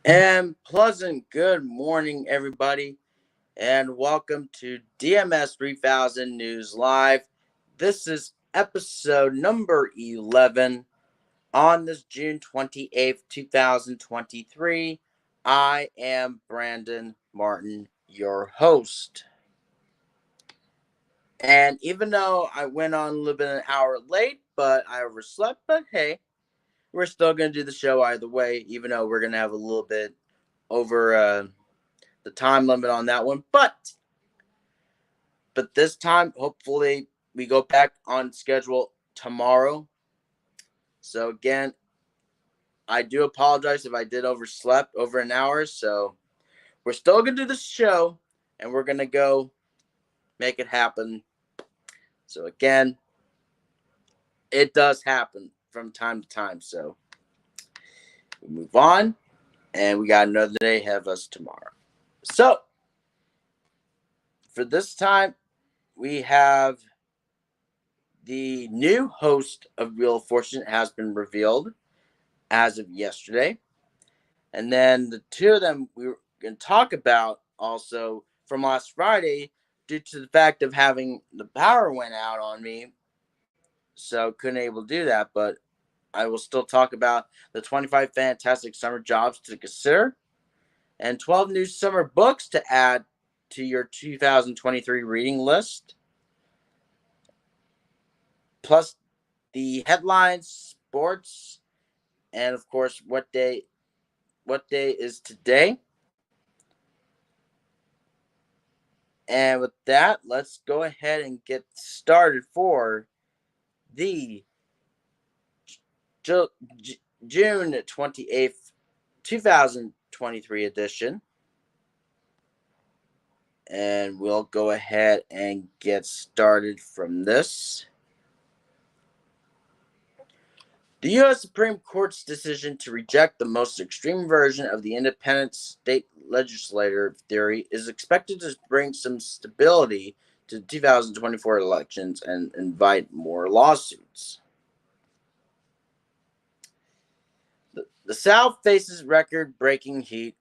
And pleasant good morning, everybody, and welcome to DMS 3000 News Live. This is episode number 11 on this June 28th, 2023. I am Brandon Martin, your host. And even though I went on a little bit an hour late, but I overslept, but hey, we're still going to do the show either way, even though we're going to have a little bit over the time limit on that one. But this time, hopefully, we go back on schedule tomorrow. So again, I do apologize if I did overslept over an hour. So we're still gonna do the show, and we're gonna go make it happen. So again, it does happen from time to time. So we move on, and we got another day ahead of us tomorrow. So for this time, we have the new host of Wheel of Fortune has been revealed as of yesterday. And then the two of them we were going to talk about also from last Friday due to the fact of having the power went out on me. So couldn't able to do that. But I will still talk about the 25 fantastic summer jobs to consider and 12 new summer books to add to your 2023 reading list. Plus the headlines, sports, and of course what day is today. And with that, let's go ahead and get started for the June 28th, 2023 edition. And we'll go ahead and get started from this. The U.S. Supreme Court's decision to reject the most extreme version of the independent state legislator theory is expected to bring some stability to the 2024 elections and invite more lawsuits. The South faces record-breaking heat.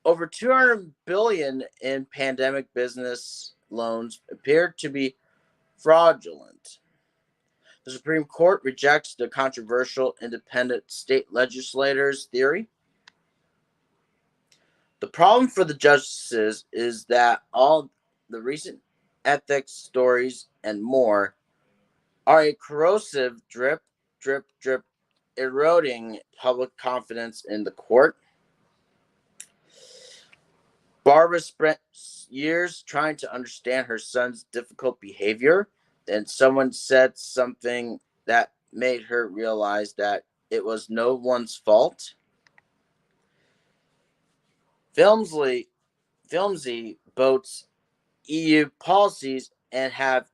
Over $200 billion in pandemic business loans appear to be fraudulent. The Supreme Court rejects the controversial independent state legislators' theory. The problem for the justices is that all the recent ethics stories and more are a corrosive drip, drip, drip, eroding public confidence in the court. Barbara spent years trying to understand her son's difficult behavior. Then someone said something that made her realize that it was no one's fault. Flimsy boats EU policies and have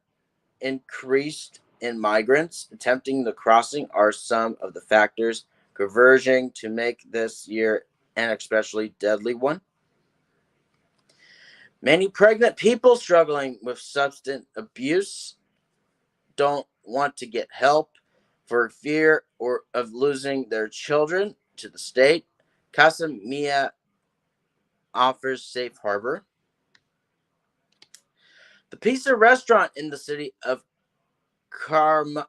increased in migrants attempting the crossing are some of the factors converging to make this year an especially deadly one. Many pregnant people struggling with substance abuse don't want to get help for fear of losing their children to the state. Casa Mia offers safe harbor. The pizza restaurant in the city of Kramatorsk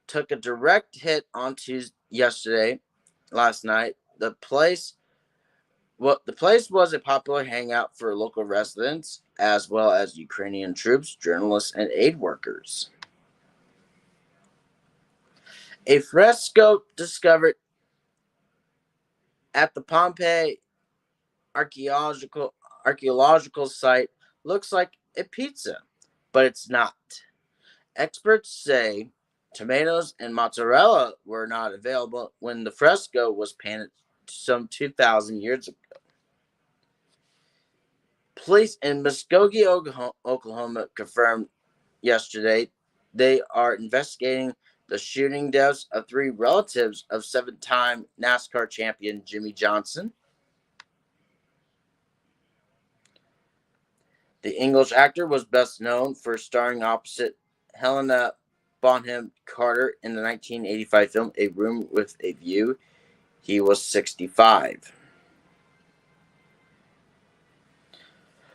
took a direct hit on Tuesday, last night. The place was a popular hangout for local residents as well as Ukrainian troops, journalists, and aid workers. A fresco discovered at the Pompeii archaeological site looks like a pizza, but it's not. Experts say tomatoes and mozzarella were not available when the fresco was painted some 2,000 years ago. Police in Muskogee, Oklahoma confirmed yesterday they are investigating the shooting deaths of three relatives of seven-time NASCAR champion Jimmie Johnson. The English actor was best known for starring opposite Helena Bonham Carter in the 1985 film A Room with a View. He was 65.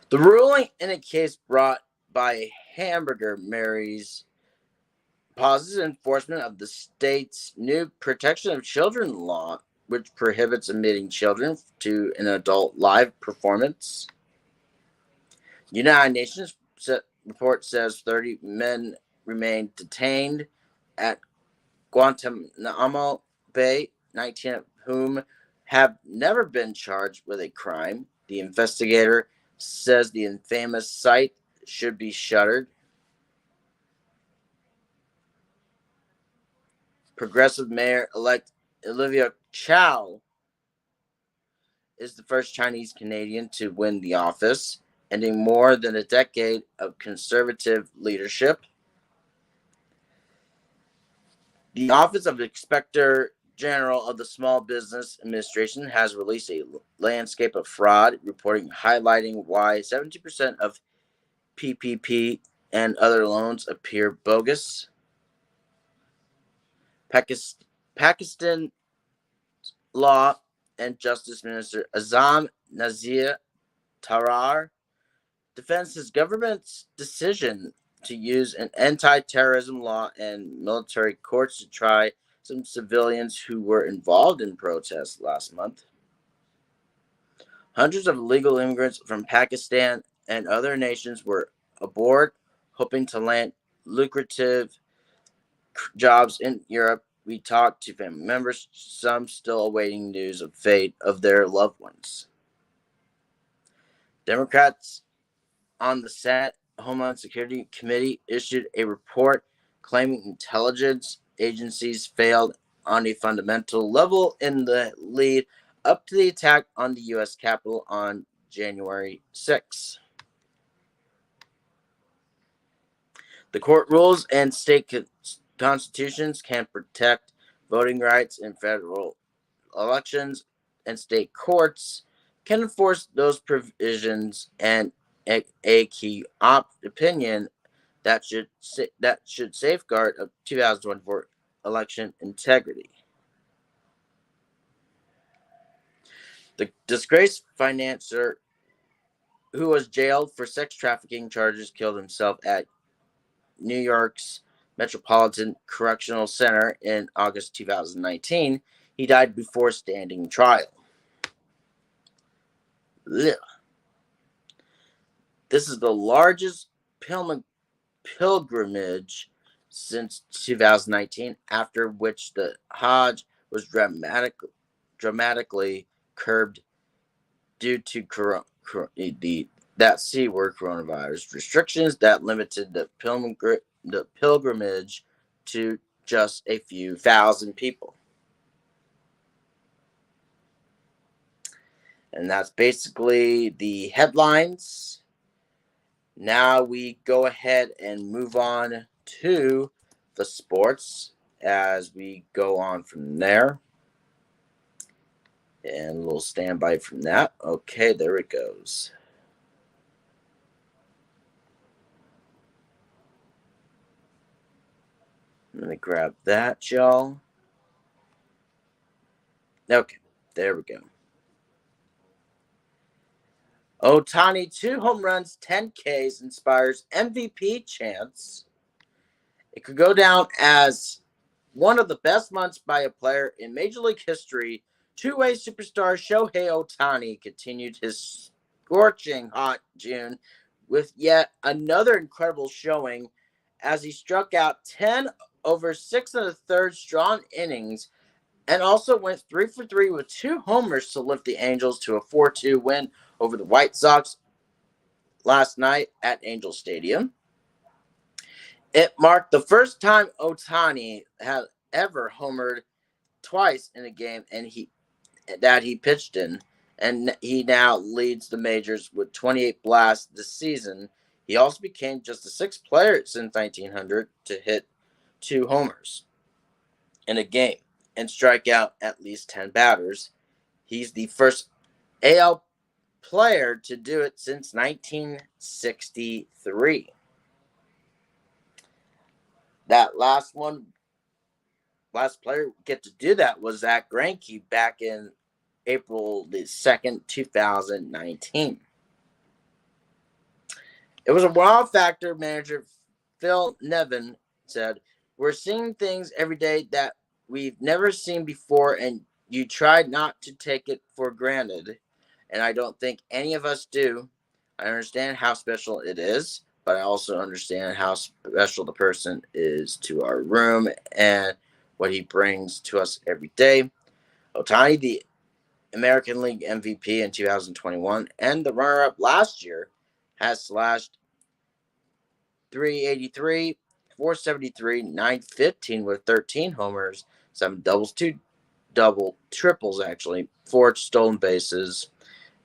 The ruling in a case brought by Hamburger Mary's pauses enforcement of the state's new Protection of Children law, which prohibits admitting children to an adult live performance. United Nations report says 30 men remain detained at Guantanamo Bay, 19 of whom have never been charged with a crime. The investigator says the infamous site should be shuttered. Progressive Mayor-elect Olivia Chow is the first Chinese Canadian to win the office, ending more than a decade of conservative leadership. The Office of Inspector General of the Small Business Administration has released a landscape of fraud reporting highlighting why 70% of PPP and other loans appear bogus. Pakistan Law and Justice Minister Azam Nazir Tarar defends his government's decision to use an anti-terrorism law and military courts to try some civilians who were involved in protests last month. Hundreds of illegal immigrants from Pakistan and other nations were aboard, hoping to land lucrative jobs in Europe. We talked to family members, some still awaiting news of fate of their loved ones. Democrats on the Senate Homeland Security Committee issued a report claiming intelligence agencies failed on a fundamental level in the lead up to the attack on the U.S. Capitol on January 6. The court rules and state constitutions can protect voting rights in federal elections, and state courts can enforce those provisions. And a key opinion that should safeguard a 2024 election integrity. The disgraced financier who was jailed for sex trafficking charges killed himself at New York's Metropolitan Correctional Center in August 2019. He died before standing trial. Ugh. This is the largest pilgrimage since 2019, after which the Hajj was dramatically curbed due to that C word coronavirus restrictions that limited the pilgrimage to just a few thousand people. And that's basically the headlines. Now we go ahead and move on to the sports as we go on from there. And we'll stand by from that. Okay, there it goes. Let me grab that, y'all. Okay, there we go. Ohtani, 2 home runs, 10 Ks, inspires MVP chants. It could go down as one of the best months by a player in Major League history. Two-way superstar Shohei Ohtani continued his scorching hot June with yet another incredible showing as he struck out 10 over 6 1/3 strong innings and also went 3 for 3 with 2 homers to lift the Angels to a 4-2 win over the White Sox last night at Angel Stadium. It marked the first time Ohtani had ever homered twice in a game that he pitched in, and he now leads the majors with 28 blasts this season. He also became just the 6th player since 1900 to hit 2 homers in a game and strike out at least 10 batters. He's the first AL player to do it since 1963. that last player get to do that was Zach Greinke back in April the 2nd, 2019. It was a wow factor. Manager Phil Nevin said, "We're seeing things every day that we've never seen before, and you try not to take it for granted. And I don't think any of us do. I understand how special it is, but I also understand how special the person is to our room and what he brings to us every day." Ohtani, the American League MVP in 2021 and the runner-up last year, has slashed 383, 473, 915 with 13 homers, 7 doubles, 2 triples, 4 stolen bases,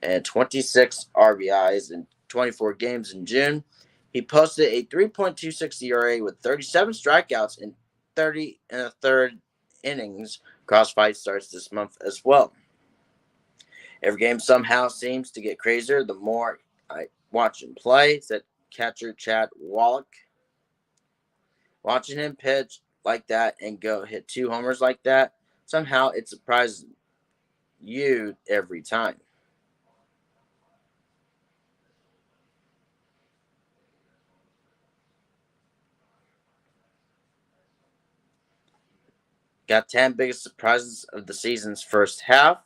and 26 RBIs in 24 games in June. He posted a 3.26 ERA with 37 strikeouts in 30 and a third innings across 5 starts this month as well. Every game somehow seems to get crazier the more I watch him play, said catcher Chad Wallach. Watching him pitch like that and go hit 2 homers like that, somehow it surprises you every time. Got 10 biggest surprises of the season's first half.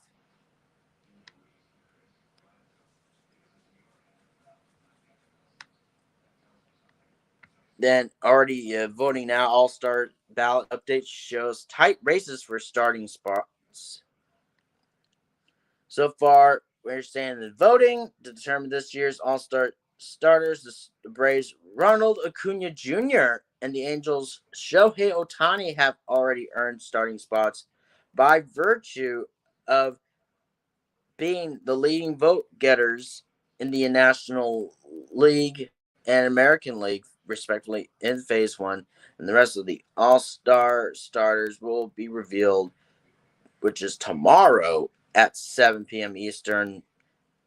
Then already voting now, all-star ballot update shows tight races for starting spots. So far, we're standing in voting to determine this year's all-star starters. The Braves' Ronald Acuna Jr. and the Angels' Shohei Ohtani have already earned starting spots by virtue of being the leading vote getters in the National League and American League, respectively, in Phase 1. And the rest of the all-star starters will be revealed, which is tomorrow at 7 p.m. Eastern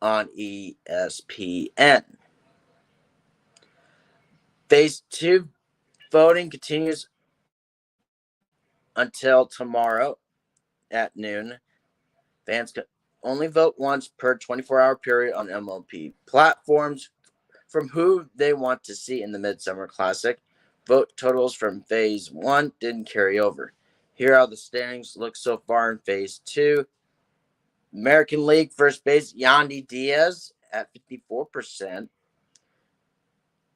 on ESPN. Phase 2 voting continues until tomorrow at noon. Fans can only vote once per 24-hour period on MLB platforms from who they want to see in the Midsummer Classic. Vote totals from Phase 1 didn't carry over. Here are the standings look so far in Phase 2. American League first base Yandy Diaz at 54%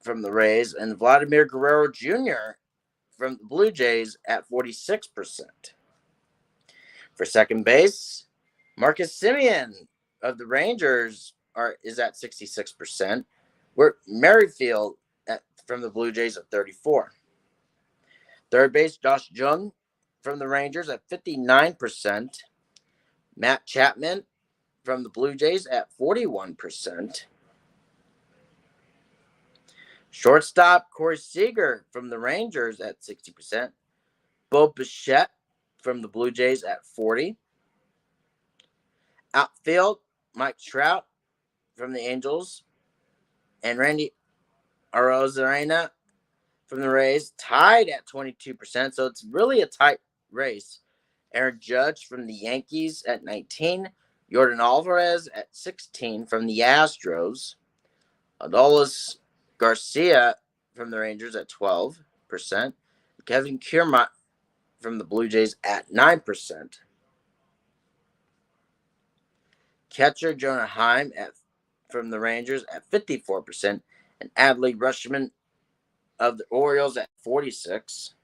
from the Rays, and Vladimir Guerrero Jr. from the Blue Jays at 46%. For second base, Marcus Semien of the Rangers is at 66%. Where Merrifield from the Blue Jays at 34%. Third base, Josh Jung from the Rangers at 59%. Matt Chapman from the Blue Jays at 41%. Shortstop, Corey Seager from the Rangers at 60%. Bo Bichette from the Blue Jays at 40%. Outfield, Mike Trout from the Angels and Randy Arozarena from the Rays tied at 22%, so it's really a tight race. Aaron Judge from the Yankees at 19%. Yordan Alvarez at 16% from the Astros. Adolis Garcia from the Rangers at 12%. Kevin Kiermaier from the Blue Jays at 9%. Catcher Jonah Heim from the Rangers at 54%. And Adley Rutschman of the Orioles at 46%.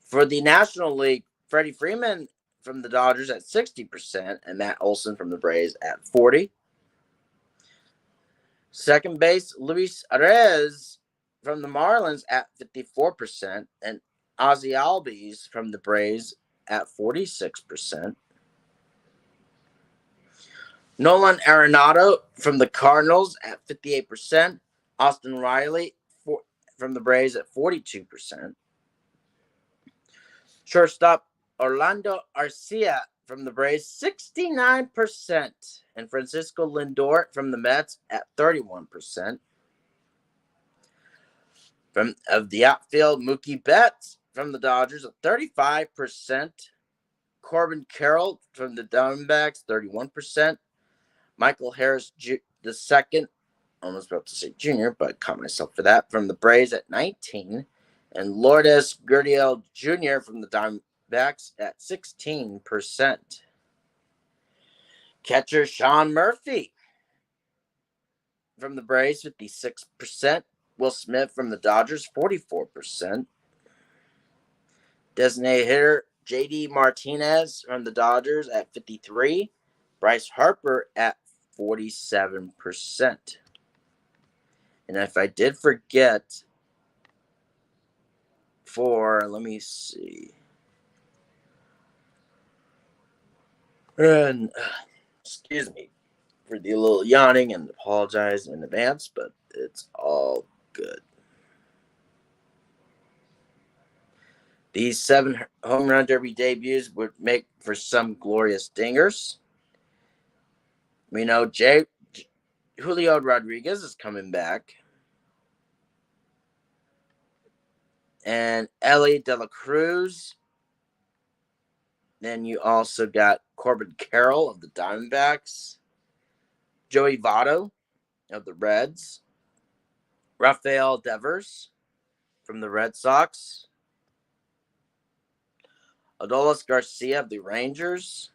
For the National League, Freddie Freeman from the Dodgers at 60%. And Matt Olson from the Braves at 40%. Second base, Luis Arraez from the Marlins at 54%. And Ozzie Albies from the Braves at 46%. Nolan Arenado from the Cardinals at 58%. Austin Riley from the Braves at 42%. Shortstop Orlando Arcia from the Braves, 69%. And Francisco Lindor from the Mets at 31%. Of the outfield, Mookie Betts from the Dodgers at 35%. Corbin Carroll from the Diamondbacks, 31%. Michael Harris the second, almost about to say junior, but caught myself for that, from the Braves at 19%. And Lourdes Gurriel Jr. from the Diamondbacks at 16%. Catcher Sean Murphy from the Braves, 56%. Will Smith from the Dodgers, 44%. Designated hitter J.D. Martinez from the Dodgers at 53%. Bryce Harper at 47%. And if I did forget let me see. And excuse me for the little yawning and apologize in advance, but it's all good. These 7 home run derby debuts would make for some glorious dingers. We know Julio Rodriguez is coming back. And Ellie De La Cruz. Then you also got Corbin Carroll of the Diamondbacks. Joey Votto of the Reds. Rafael Devers from the Red Sox. Adolis Garcia of the Rangers.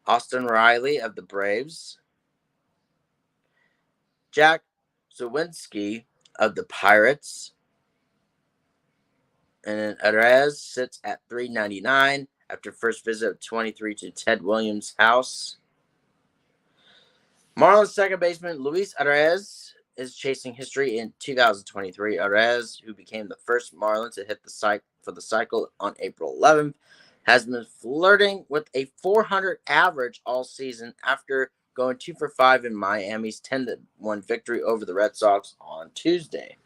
Austin Riley of the Braves. Jack Zawinski of the Pirates. And then Arez sits at $3.99 after first visit of 23 to Ted Williams' house. Marlins second baseman Luis Arez is chasing history in 2023. Arez, who became the first Marlin to hit the cycle on April 11th, has been flirting with a .400 average all season after going 2 for 5 in Miami's 10-1 victory over the Red Sox on Tuesday.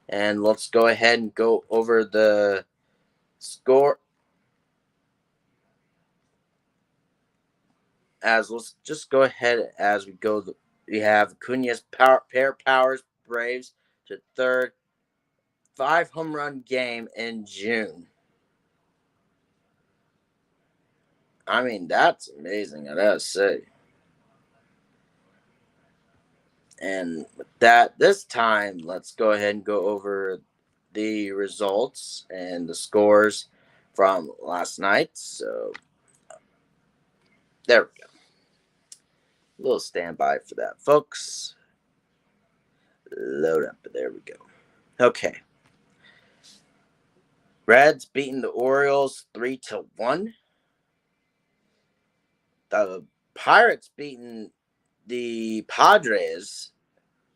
And let's go ahead and go over the score. Let's just go ahead as we go. We have Acuña's pair powers Braves to third 5 home run game in June. I mean, that's amazing, I gotta say. And with that, this time, let's go ahead and go over the results and the scores from last night. So, there we go. A little standby for that, folks. Load up. There we go. Okay. Reds beating the Orioles 3-1. The Pirates beating the Padres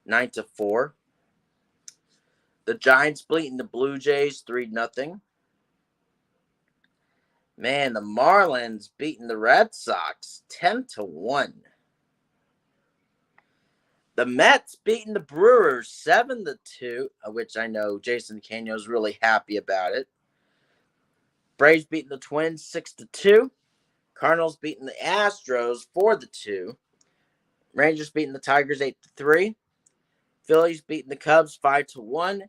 9-4. The Giants beating the Blue Jays 3-0. Man, the Marlins beating the Red Sox 10-1. The Mets beating the Brewers 7-2, which I know Jason Canio's really happy about it. Braves beating the Twins 6-2. Cardinals beating the Astros 4-2. Rangers beating the Tigers 8-3. Phillies beating the Cubs 5-1.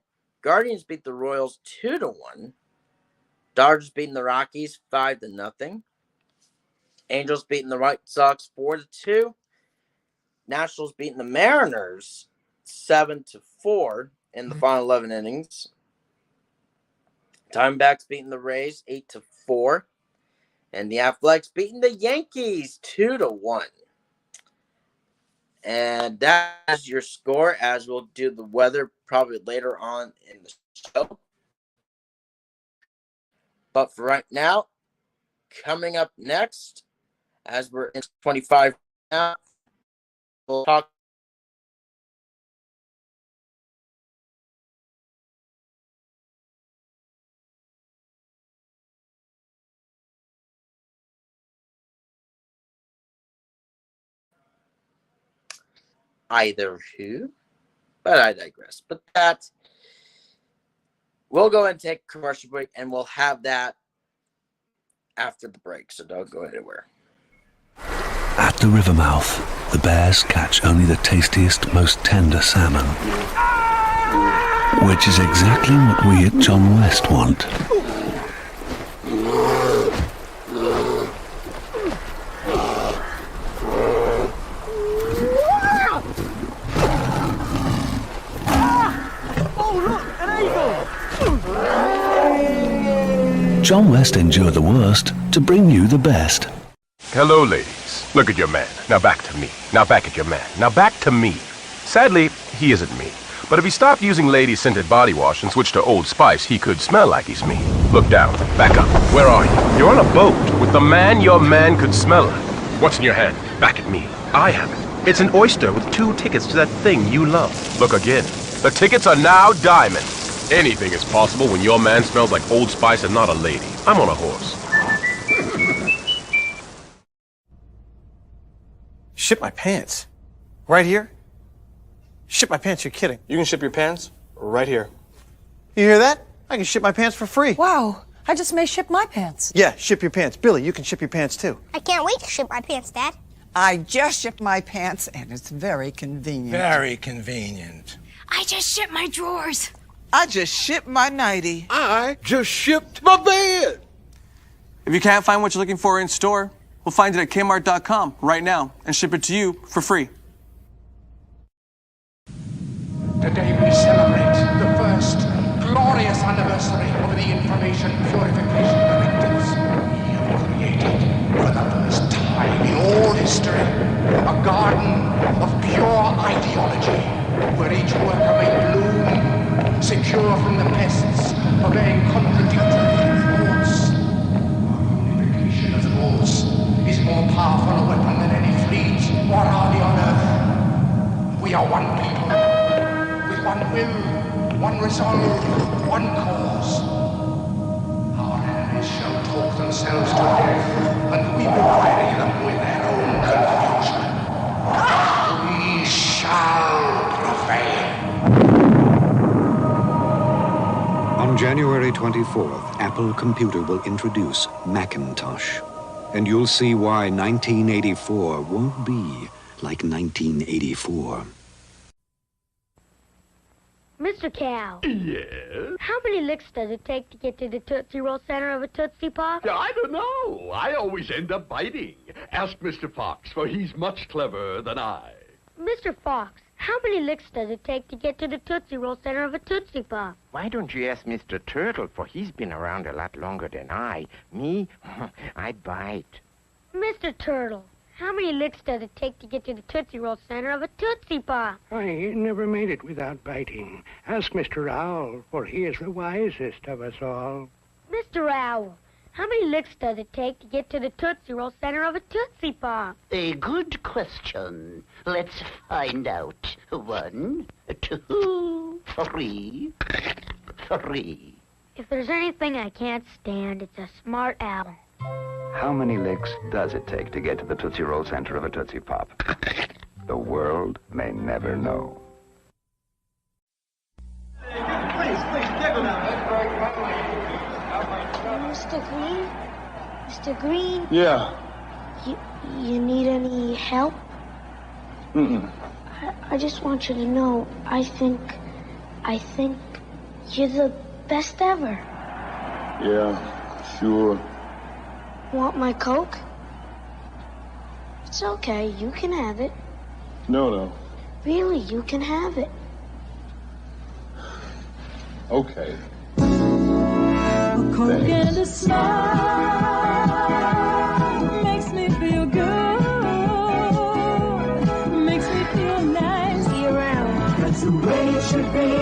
Guardians beat the Royals 2-1. Dodgers beating the Rockies 5-0. Angels beating the White Sox 4-2. Nationals beating the Mariners 7-4 in the final 11 innings. Diamondbacks beating the Rays 8-4. And the Athletics beating the Yankees 2-1. And that is your score, as we'll do the weather probably later on in the show. But for right now, coming up next, as we're in 25 now, we'll talk either who, but I digress. But that, we'll go and take a commercial break, and we'll have that after the break, so don't go anywhere. At the river mouth, the bears catch only the tastiest, most tender salmon. Which is exactly what we at John West want. John West endured the worst to bring you the best. Hello, ladies. Look at your man. Now back to me. Now back at your man. Now back to me. Sadly, he isn't me. But if he stopped using lady-scented body wash and switched to Old Spice, he could smell like he's me. Look down. Back up. Where are you? You're on a boat with the man your man could smell like. What's in your hand? Back at me. I have it. It's an oyster with 2 tickets to that thing you love. Look again. The tickets are now diamond. Anything is possible when your man smells like Old Spice and not a lady. I'm on a horse. Ship my pants? Right here? Ship my pants, you're kidding. You can ship your pants right here. You hear that? I can ship my pants for free. Wow, I just may ship my pants. Yeah, ship your pants. Billy, you can ship your pants too. I can't wait to ship my pants, Dad. I just shipped my pants, and it's very convenient. Very convenient. I just shipped my drawers. I just shipped my nightie. I just shipped my bed. If you can't find what you're looking for in store, we'll find it at Kmart.com right now and ship it to you for free. Today we celebrate the first glorious anniversary of the Information Purification Directives. We have created, for the first time in all history, a garden of pure ideology, where each worker may bloom, secure from the pests of a contradictory thoughts. Purification of thoughts is more powerful a weapon than any fleet or army on earth. We are one people. One will, one resolve, one cause. Our enemies shall talk themselves to death, and we will bury them with their own confusion. We shall prevail. On January 24th, Apple Computer will introduce Macintosh. And you'll see why 1984 won't be like 1984. Mr. Cow. Yes? How many licks does it take to get to the Tootsie Roll center of a Tootsie Pop? I don't know. I always end up biting. Ask Mr. Fox, for he's much cleverer than I. Mr. Fox, how many licks does it take to get to the Tootsie Roll center of a Tootsie Pop? Why don't you ask Mr. Turtle, for he's been around a lot longer than I. Me? I bite. Mr. Turtle, how many licks does it take to get to the Tootsie Roll center of a Tootsie Pop? I never made it without biting. Ask Mr. Owl, for he is the wisest of us all. Mr. Owl, how many licks does it take to get to the Tootsie Roll center of a Tootsie Pop? A good question. Let's find out. 1, 2, 3, 3. If there's anything I can't stand, it's a smart owl. How many licks does it take to get to the Tootsie Roll center of a Tootsie Pop? The world may never know. Please, take them out. Mr. Green? Mr. Green? Yeah. You need any help? Mm-mm. I just want you to know, I think you're the best ever. Yeah, sure. Want my Coke? It's okay, you can have it. No. Really, you can have it. Okay. A Coke and a smile makes me feel good. Makes me feel nice. Be around. That's the way it should be.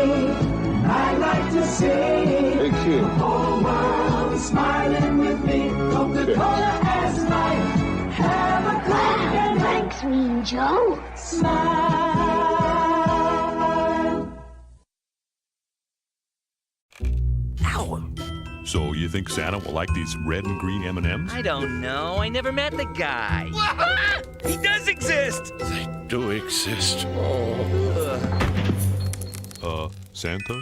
I like to see Hey, kid. the whole world smiling with me. Coca-Cola as life. Have a Coke and Thanks, Mean Joe. smile. Ow! So you think Santa will like these red and green M&Ms? I don't know. I never met the guy. He does exist! They do exist. Santa?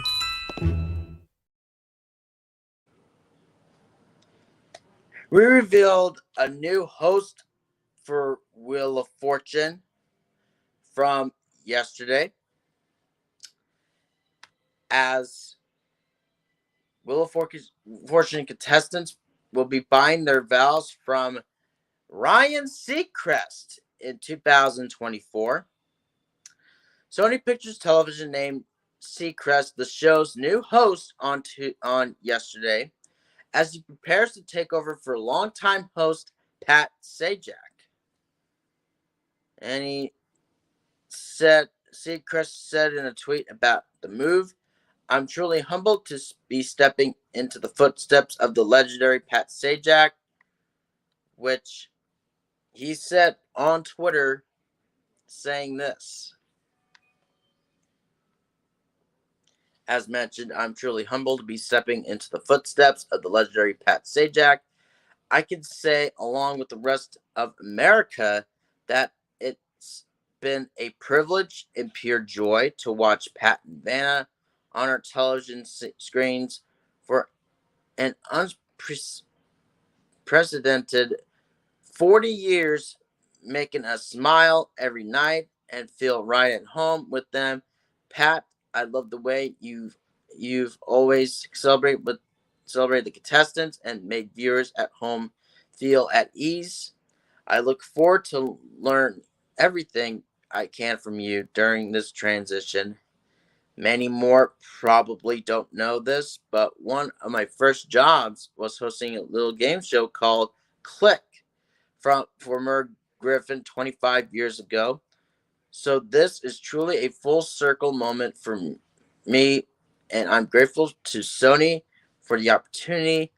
We revealed a new host for Wheel of Fortune from yesterday, as Wheel of Fortune contestants will be buying their vows from Ryan Seacrest in 2024. Sony Pictures Television named Seacrest the show's new host on yesterday, as he prepares to take over for longtime host Pat Sajak. And Seacrest said in a tweet about the move, "I'm truly humbled to be stepping into the footsteps of the legendary Pat Sajak," which he said on Twitter, saying this. As mentioned, I'm truly humbled to be stepping into the footsteps of the legendary Pat Sajak. I can say, along with the rest of America, that it's been a privilege and pure joy to watch Pat and Vanna on our television screens for an unprecedented 40 years, making us smile every night and feel right at home with them. Pat, I love the way you've always celebrated the contestants and made viewers at home feel at ease. I look forward to learn everything I can from you during this transition. Many more probably don't know this, but one of my first jobs was hosting a little game show called Click for Merv Griffin 25 years ago. So this is truly a full circle moment for me, and I'm grateful to Sony for the opportunity.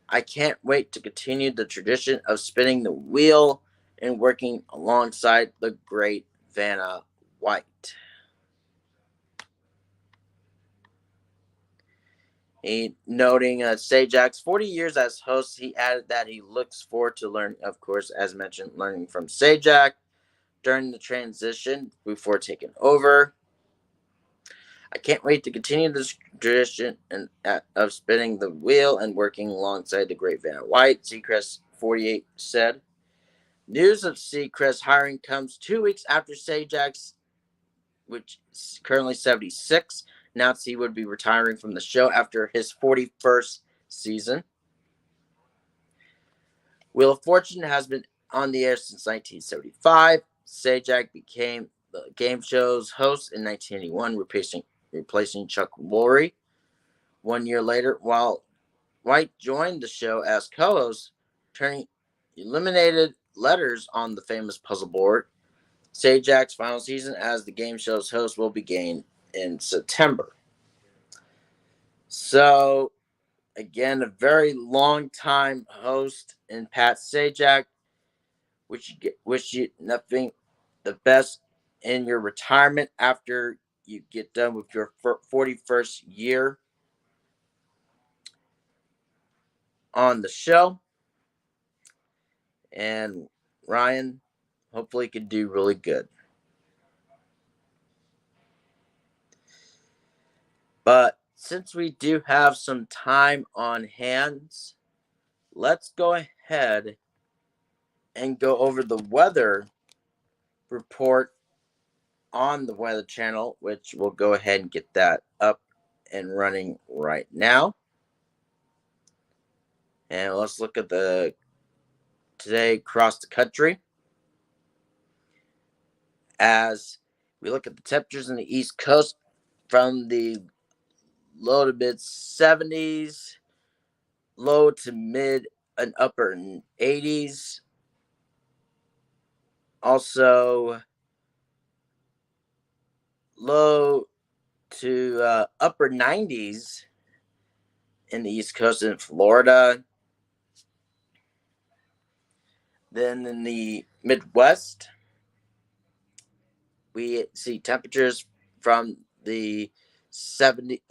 I can't wait to continue the tradition of spinning the wheel and working alongside the great Vanna White. Noting Sajak's 40 years as host, he added that he looks forward to learning, of course, as mentioned, learning from Sajak during the transition before taking over. I can't wait to continue this tradition of spinning the wheel and working alongside the great Vanna White, Seacrest 48 said. News of Seacrest hiring comes 2 weeks after Sajak's, which is currently 76, announced he would be retiring from the show after his 41st season. Wheel of Fortune has been on the air since 1975. Sajak became the game show's host in 1981, replacing Chuck Lorre. 1 year later, while White joined the show as co-host, turning eliminated letters on the famous puzzle board. Sajak's final season as the game show's host will begin in September. So, again, a very long time host in Pat Sajak. Wish you nothing the best in your retirement after you get done with your 41st year on the show. And Ryan, hopefully, can do really good. But since we do have some time on hands, let's go ahead and go over the weather report on the Weather Channel, which we'll go ahead and get that up and running right now. And let's look at today across the country. As we look at the temperatures in the East Coast, from the low to mid 70s, low to mid and upper 80s. Also, low to upper 90s in the East Coast in Florida. Then in the Midwest, we see temperatures from the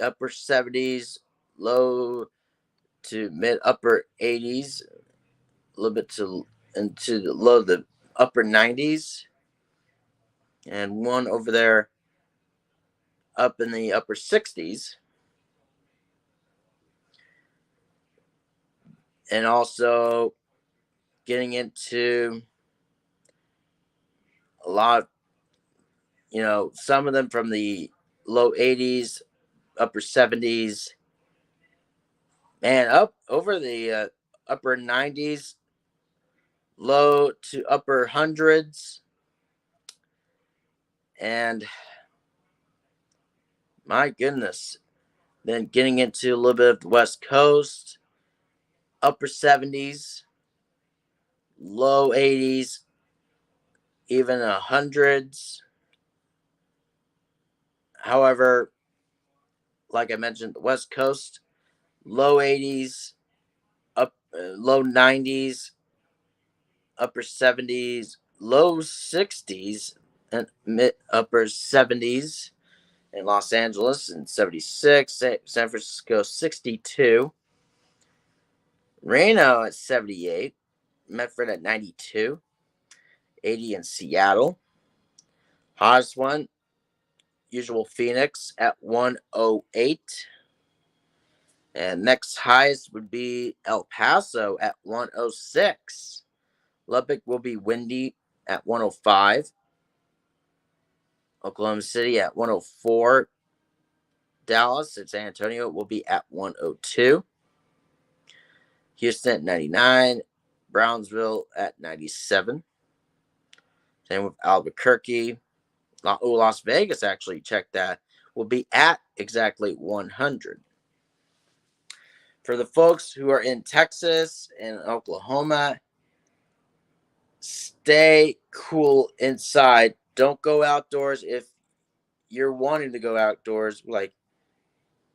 upper 70s, low to mid upper 80s, a little bit into the low the upper 90s, and one over there up in the upper 60s. And also getting into a lot of, some of them from the low 80s, upper 70s, and up over the upper 90s, low to upper hundreds. And my goodness, then getting into a little bit of the West Coast, upper 70s, low 80s, even hundreds. However, like I mentioned, the West Coast, low 80s, low 90s, upper 70s, low 60s, and upper 70s in Los Angeles in 76, San Francisco 62, Reno at 78, Medford at 92, 80 in Seattle. Hottest one, usual Phoenix at 108. And next highest would be El Paso at 106. Lubbock will be windy at 105. Oklahoma City at 104. Dallas and San Antonio will be at 102. Houston at 99. Brownsville at 97. Same with Albuquerque. Las Vegas, actually, check that, will be at exactly 100. For the folks who are in Texas and Oklahoma, stay cool inside. Don't go outdoors if you're wanting to go outdoors, like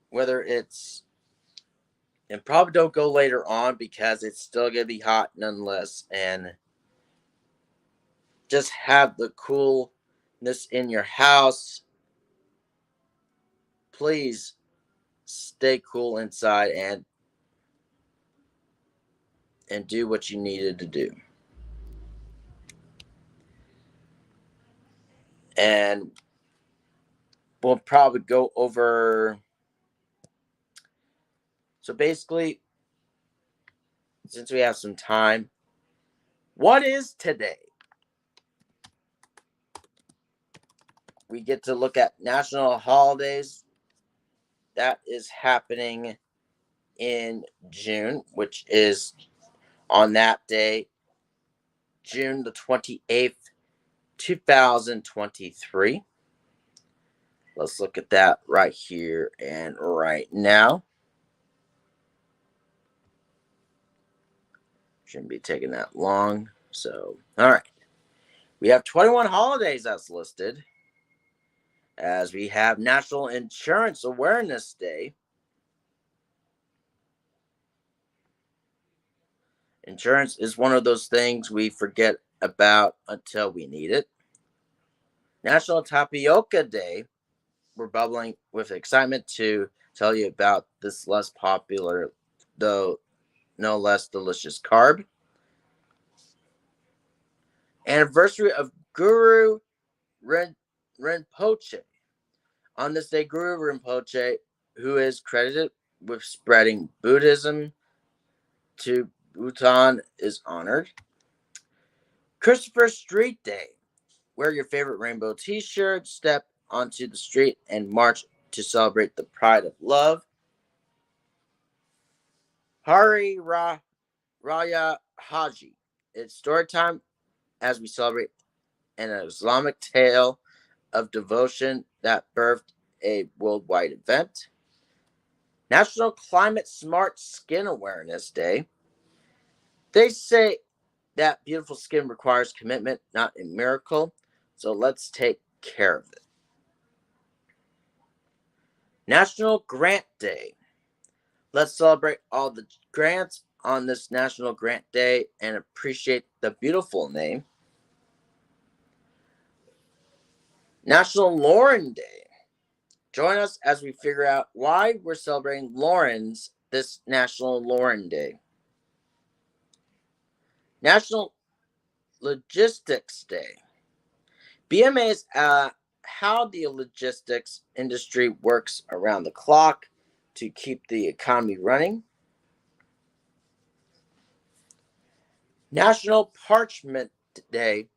whether it's, and probably don't go later on because it's still going to be hot nonetheless. And just have the coolness in your house. Please stay cool inside and do what you needed to do. And we'll probably go over. So basically, since we have some time, what is today? We get to look at national holidays. That is happening in June, which is on that day, June the 28th, 2023. Let's look at that right here and right now. Shouldn't be taking that long. So, all right. We have 21 holidays that's listed, as we have National Insurance Awareness Day. Insurance is one of those things we forget about until we need it. National Tapioca Day. We're bubbling with excitement to tell you about this less popular, though no less delicious carb. Anniversary of Guru Rinpoche. On this day, Guru Rinpoche, who is credited with spreading Buddhism to Bhutan, is honored. Christopher Street Day. Wear your favorite rainbow t-shirt, step onto the street, and march to celebrate the pride of love. Hari Raya Haji. It's story time as we celebrate an Islamic tale of devotion that birthed a worldwide event. National Climate Smart Skin Awareness Day. They say that beautiful skin requires commitment, not a miracle. So let's take care of it. National Grant Day. Let's celebrate all the grants on this National Grant Day and appreciate the beautiful name. National Lauren Day. Join us as we figure out why we're celebrating Laurens this National Lauren Day. National Logistics Day. BMA is how the logistics industry works around the clock to keep the economy running. National Parchment Day.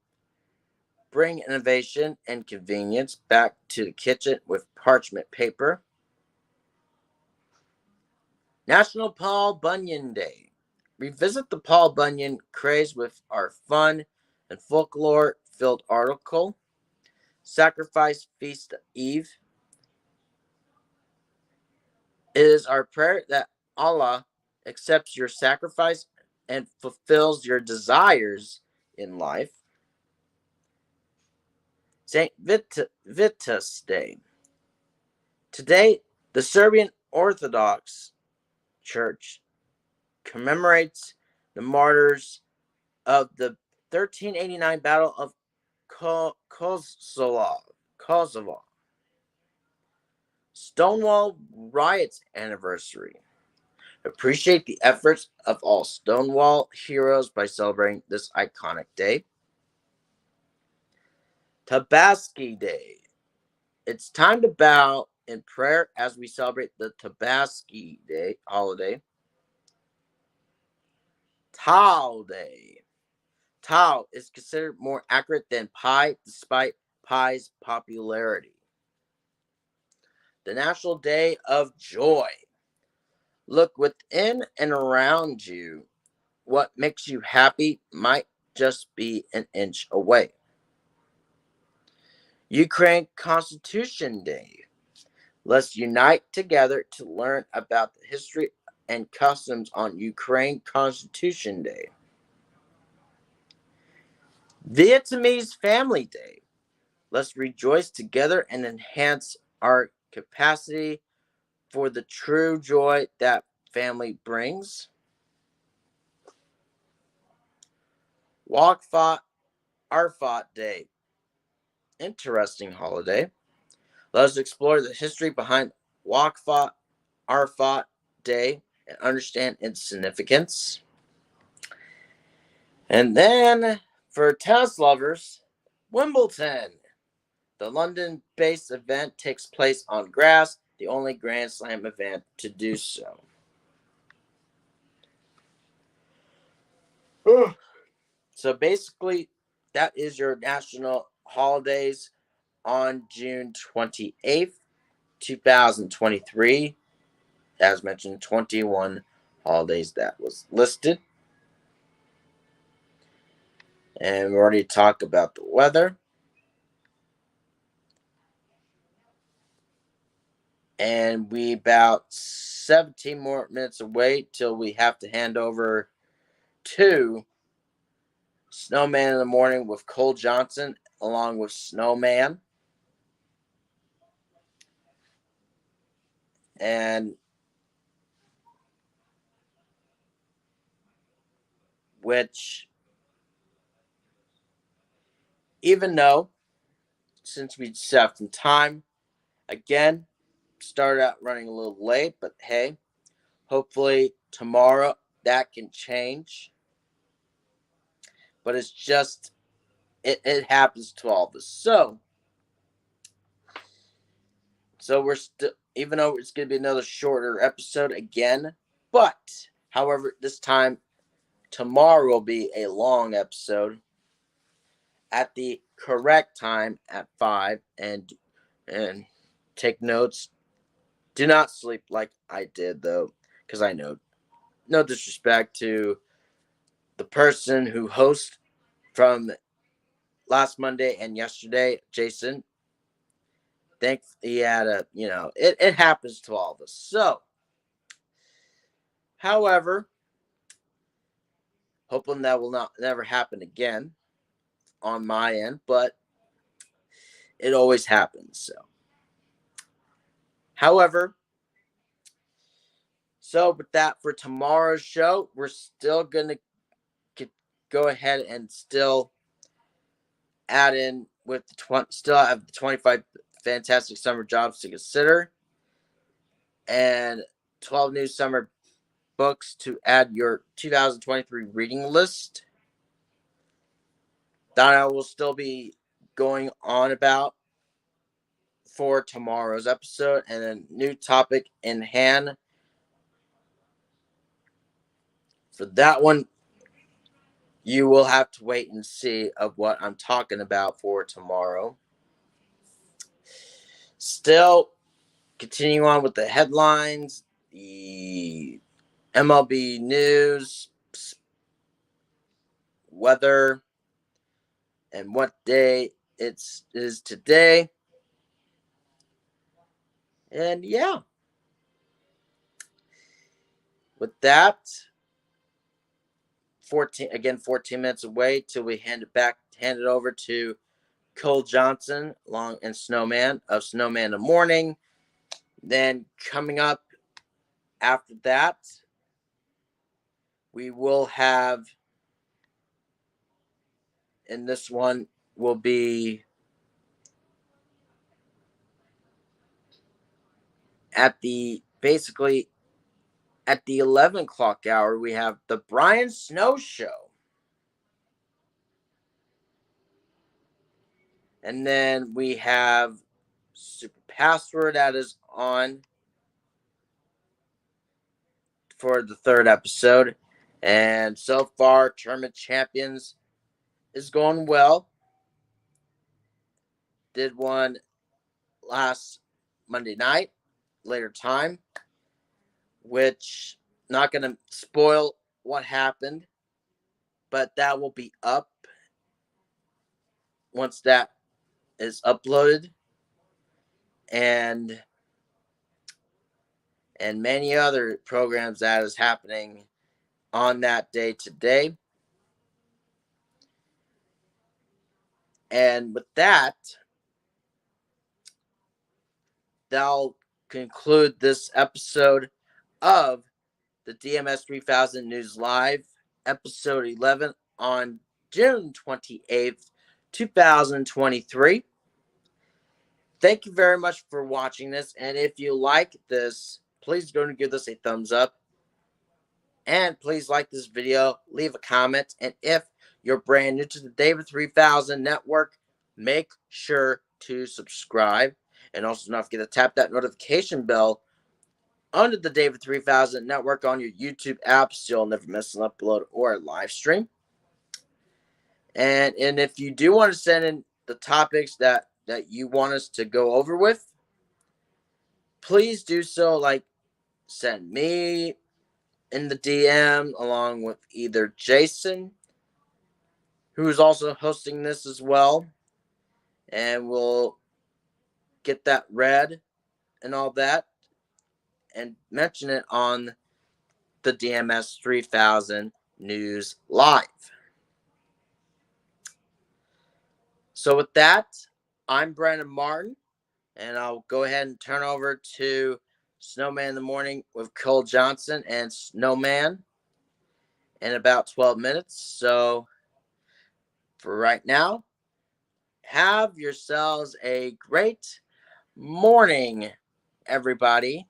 bring innovation and convenience back to the kitchen with parchment paper. National Paul Bunyan Day. Revisit the Paul Bunyan craze with our fun and folklore-filled article, Sacrifice Feast Eve. It is our prayer that Allah accepts your sacrifice and fulfills your desires in life. St. Vitus Day. Today, the Serbian Orthodox Church commemorates the martyrs of the 1389 Battle of Kosovo. Stonewall Riots anniversary. Appreciate the efforts of all Stonewall heroes by celebrating this iconic day. Tabaski Day. It's time to bow in prayer as we celebrate the Tabaski Day holiday. Tau Day. Tau is considered more accurate than pi despite pi's popularity. The National Day of Joy. Look within and around you. What makes you happy might just be an inch away. Ukraine Constitution Day. Let's unite together to learn about the history and customs on Ukraine Constitution Day. Vietnamese Family Day. Let's rejoice together and enhance our capacity for the true joy that family brings. Arafat Day. Interesting holiday. Let us explore the history behind Arafat Day and understand its significance. And then, for tennis lovers, Wimbledon. The London-based event takes place on grass, the only Grand Slam event to do so. So basically, that is your national holidays on June 28th, 2023. As mentioned, 21 holidays that was listed. And we already talked about the weather. And we about 17 more minutes away till we have to hand over to Snowman in the Morning with Cole Johnson along with Snowman. And which, even though, since we just have some time, again, started out running a little late, but hey, hopefully tomorrow that can change. But it's just, it happens to all of us. So we're still, even though it's going to be another shorter episode again, but however, this time, tomorrow will be a long episode at the correct time at 5, and take notes. Do not sleep like I did, though, because I know, no disrespect to the person who hosts from last Monday and yesterday, Jason. Think he had it happens to all of us. So, however, hoping that will never happen again on my end, but it always happens. So, however, so with that, for tomorrow's show, we're still gonna go ahead and still add in with the still have the 25 fantastic summer jobs to consider, and 12 new summer books to add your 2023 reading list. That I will still be going on about for tomorrow's episode, and a new topic in hand for that one. you will have to wait and see of what I'm talking about for tomorrow. Still, continuing on with the headlines, the MLB news, weather, and what day it is today. And yeah, with that, 14 minutes away till we hand it over to Cole Johnson and Snowman of Snowman in the Morning. Then coming up after that, we will have, and this one will be at the 11 o'clock hour, we have the Brian Snow Show. And then we have Super Password that is on for the third episode. And so far, Tournament Champions is going well. Did one last Monday night, later time, which not going to spoil what happened, but that will be up once that is uploaded, and many other programs that is happening on that day today. And with that, that'll conclude this episode of the DMS 3000 News Live, episode 11 on June 28th, 2023. Thank you very much for watching this. And if you like this, please go and give this a thumbs up. And please like this video, leave a comment. And if you're brand new to the David 3000 Network, make sure to subscribe. And also don't forget to tap that notification bell under the David 3000 Network on your YouTube app so you'll never miss an upload or a live stream. And if you do want to send in the topics that you want us to go over with, please do so. Like, send me in the DM along with either Jason, who is also hosting this as well, and we'll get that read and all that and mention it on the DMS 3000 News Live. So with that, I'm Brandon Martin, and I'll go ahead and turn over to Snowman in the Morning with Cole Johnson and Snowman in about 12 minutes. So for right now, have yourselves a great morning, everybody.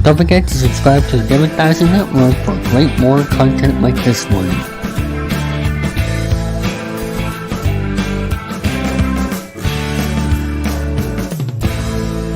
Don't forget to subscribe to the David Dyson Network for great more content like this one.